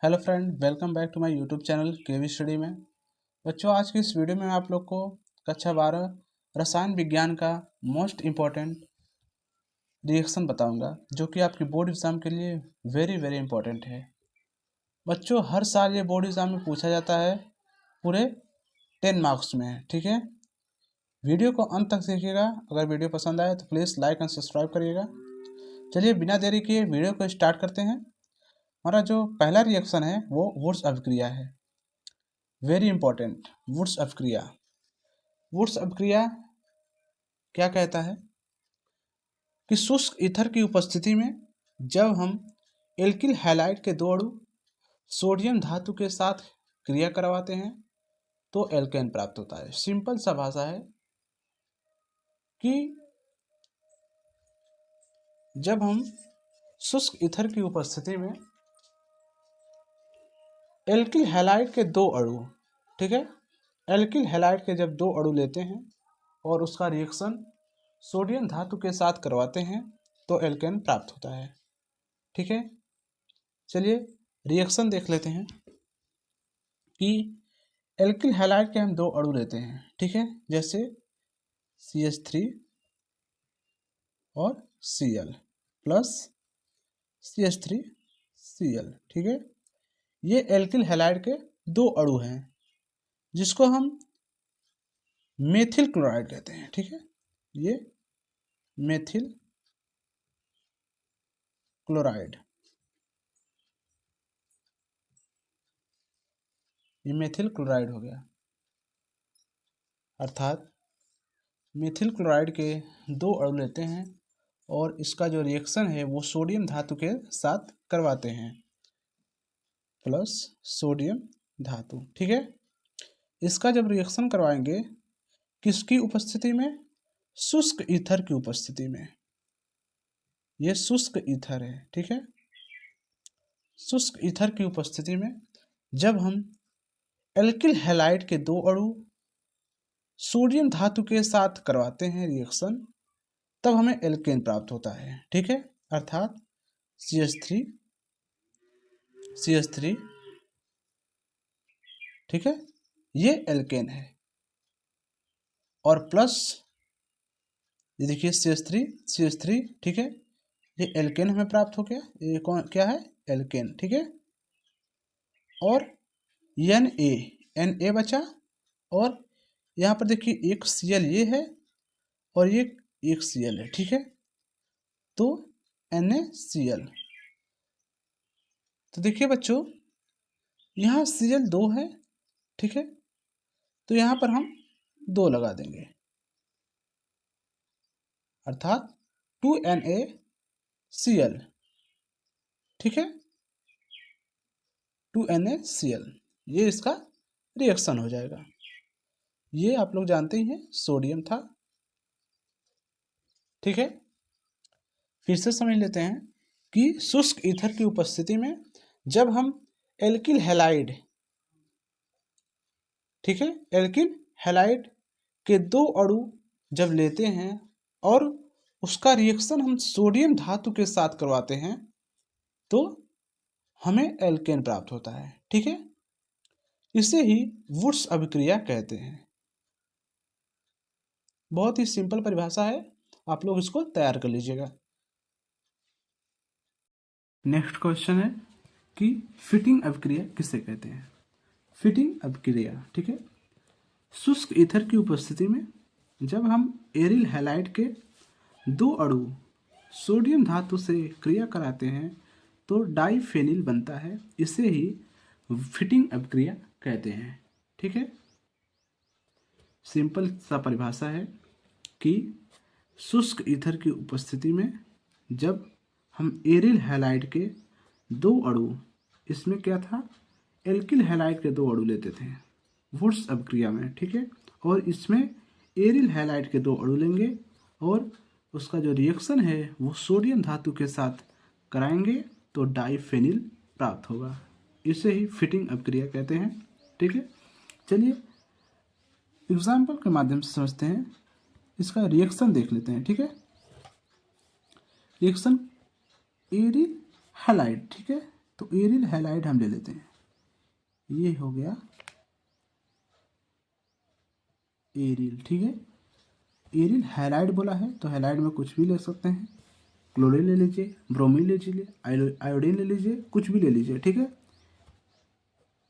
Hello friend, welcome back to my YouTube channel KV study में। बच्चों, आज की इस वीडियो में मैं आप लोग को कक्षा 12 रसायन विज्ञान का मोस्ट इम्पॉर्टेंट रिएक्शन बताऊंगा, जो कि आपकी बोर्ड एग्जाम के लिए वेरी वेरी इंपॉर्टेंट है। बच्चों, हर साल ये बोर्ड एग्जाम में पूछा जाता है, पूरे 10 मार्क्स में। ठीक है, वीडियो को अंत तक देखिएगा। अगर वीडियो पसंद आए तो प्लीज़ लाइक एंड सब्सक्राइब करिएगा। चलिए बिना देरी किए वीडियो को स्टार्ट करते हैं। हमारा जो पहला रिएक्शन है वो वुड्स अभिक्रिया है। वेरी इंपॉर्टेंट, वुड्स अभिक्रिया। वुड्स अभिक्रिया क्या कहता है कि शुष्क ईथर की उपस्थिति में जब हम एल्किल हैलाइड के दो अणु सोडियम धातु के साथ क्रिया करवाते हैं तो एल्केन प्राप्त होता है। सिंपल सा भाषा है कि जब हम शुष्क ईथर की उपस्थिति में एल्किल हैलाइड के दो अणु, ठीक है, एल्किल हैलाइड के जब दो अणु लेते हैं और उसका रिएक्शन सोडियम धातु के साथ करवाते हैं तो एल्केन प्राप्त होता है। ठीक है, चलिए रिएक्शन देख लेते हैं कि एल्किल हैलाइड के हम दो अणु लेते हैं, ठीक है, जैसे CH3 और Cl प्लस CH3Cl। ठीक है, ये एल्किल हैलाइड के दो अणु हैं जिसको हम मेथिल क्लोराइड कहते हैं। ठीक है, ये मेथिल क्लोराइड, ये मेथिल क्लोराइड हो गया। अर्थात मेथिल क्लोराइड के दो अणु लेते हैं और इसका जो रिएक्शन है वो सोडियम धातु के साथ करवाते हैं, प्लस सोडियम धातु। ठीक है, इसका जब रिएक्शन करवाएंगे किसकी उपस्थिति में? शुष्क ईथर की उपस्थिति में। ये शुष्क ईथर है। ठीक है, शुष्क ईथर की उपस्थिति में जब हम एल्किल हैलाइड के दो अणु सोडियम धातु के साथ करवाते हैं रिएक्शन, तब हमें एल्केन प्राप्त होता है। ठीक है, अर्थात CH3, ठीक है, ये एल्केन है। और प्लस ये देखिए CH3, ठीक है, ये एल्केन हमें प्राप्त हो गया। ये कौन क्या है? एल्केन। ठीक है, और Na बचा, और यहाँ पर देखिए एक Cl ये है और ये एक Cl है। ठीक है, तो NaCl। तो देखिए बच्चों, यहाँ Cl 2 है। ठीक है, तो यहाँ पर हम 2 लगा देंगे, अर्थात 2NaCl। ठीक है, 2NaCl, ये इसका रिएक्शन हो जाएगा। ये आप लोग जानते ही हैं, सोडियम था। ठीक है, फिर से समझ लेते हैं कि शुष्क ईथर की उपस्थिति में जब हम एल्किल हैलाइड, ठीक है, एल्किल हैलाइड के दो अणु जब लेते हैं और उसका रिएक्शन हम सोडियम धातु के साथ करवाते हैं तो हमें एल्केन प्राप्त होता है। ठीक है, इसे ही वुड्स अभिक्रिया कहते हैं। बहुत ही सिंपल परिभाषा है, आप लोग इसको तैयार कर लीजिएगा। नेक्स्ट क्वेश्चन है कि फिटिंग अभिक्रिया किसे कहते हैं? फिटिंग अभिक्रिया, ठीक है, शुष्क ईथर की उपस्थिति में जब हम एरिल हैलाइड के दो अणु सोडियम धातु से क्रिया कराते हैं तो डाइफेनिल बनता है। इसे ही फिटिंग अभिक्रिया कहते हैं। ठीक है, सिंपल सा परिभाषा है कि शुष्क ईथर की उपस्थिति में जब हम एरिल हैलाइड के दो अणु, इसमें क्या था, एल्किल हैलाइड के दो अणु लेते थे वुड्स अभिक्रिया में। ठीक है, और इसमें एरिल हैलाइड के दो अणु लेंगे और उसका जो रिएक्शन है वो सोडियम धातु के साथ कराएंगे तो डाइफेनिल प्राप्त होगा। इसे ही फिटिंग अभिक्रिया कहते हैं। ठीक है, चलिए एग्जाम्पल के माध्यम से समझते हैं, इसका रिएक्शन देख लेते हैं। ठीक है, रिएक्शन एरिल हैलाइड, ठीक है, तो एरिल हैलाइड हम ले लेते हैं, ये हो गया एरिल। ठीक है, एरिल हैलाइड बोला है तो हैलाइड में कुछ भी ले सकते हैं, क्लोरीन ले लीजिए, ब्रोमीन ले लीजिए, आयोडीन ले लीजिए, कुछ भी ले लीजिए। ठीक है,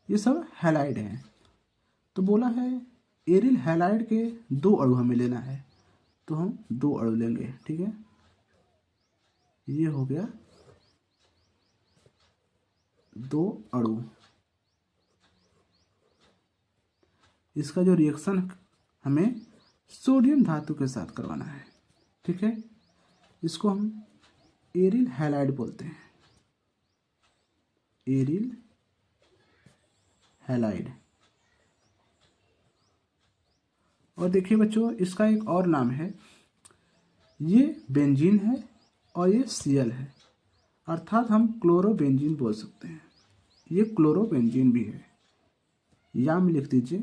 ये सब हैलाइड हैं। तो बोला है एरिल हैलाइड के 2 अणु हमें लेना है, तो हम 2 अणु लेंगे। ठीक है, ये हो गया 2 अणु। इसका जो रिएक्शन हमें सोडियम धातु के साथ करवाना है। ठीक है, इसको हम एरिल हैलाइड बोलते हैं, एरिल हैलाइड। और देखिए बच्चों, इसका एक और नाम है, ये बेंजीन है और ये Cl है, अर्थात हम क्लोरोबेंजीन बोल सकते हैं। ये क्लोरोबेंजीन भी है, या में लिख दीजिए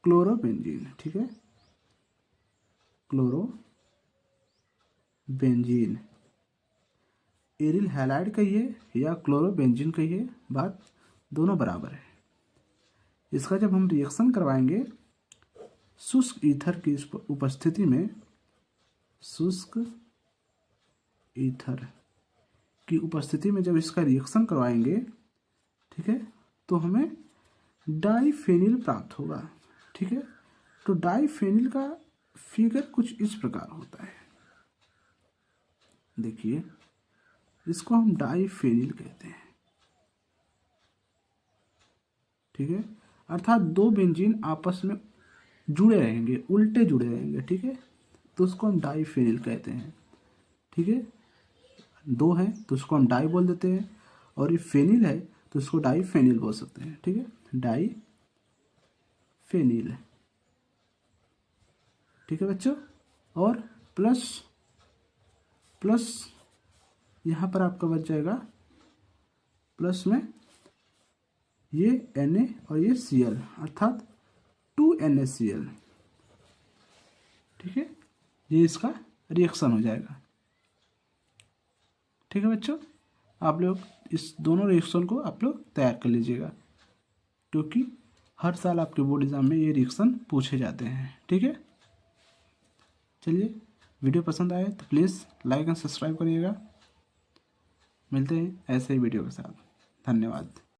क्लोरोबेंजीन। ठीक है, क्लोरोबेंजीन, एरिल हैलाइड कहिए या क्लोरोबेंजीन कहिए, बात दोनों बराबर है। इसका जब हम रिएक्शन करवाएंगे शुष्क ईथर की उपस्थिति में, शुष्क ईथर की उपस्थिति में जब इसका रिएक्शन करवाएंगे, ठीक है, तो हमें डाइफेनिल प्राप्त होगा। ठीक है, तो डाइफेनिल का फिगर कुछ इस प्रकार होता है, देखिए इसको हम डाइफेनिल कहते हैं। ठीक है, अर्थात 2 बेंजीन आपस में जुड़े रहेंगे, उल्टे जुड़े रहेंगे। ठीक है, तो उसको हम डाइफेनिल कहते हैं। ठीक है, 2 हैं तो उसको हम डाई बोल देते हैं, और ये फेनिल है तो उसको डाइफेनिल बोल सकते हैं। ठीक है, डाइफेनिल। ठीक है बच्चों, और प्लस यहाँ पर आपका बच जाएगा प्लस में ये Na और ये Cl, अर्थात 2NaCl। ठीक है, ये इसका रिएक्शन हो जाएगा। ठीक है बच्चों, आप लोग इस दोनों रिएक्शन को आप लोग तैयार कर लीजिएगा, क्योंकि हर साल आपके बोर्ड एग्जाम में ये रिएक्शन पूछे जाते हैं। ठीक है, चलिए, वीडियो पसंद आए तो प्लीज़ लाइक एंड सब्सक्राइब करिएगा। मिलते हैं ऐसे ही वीडियो के साथ। धन्यवाद।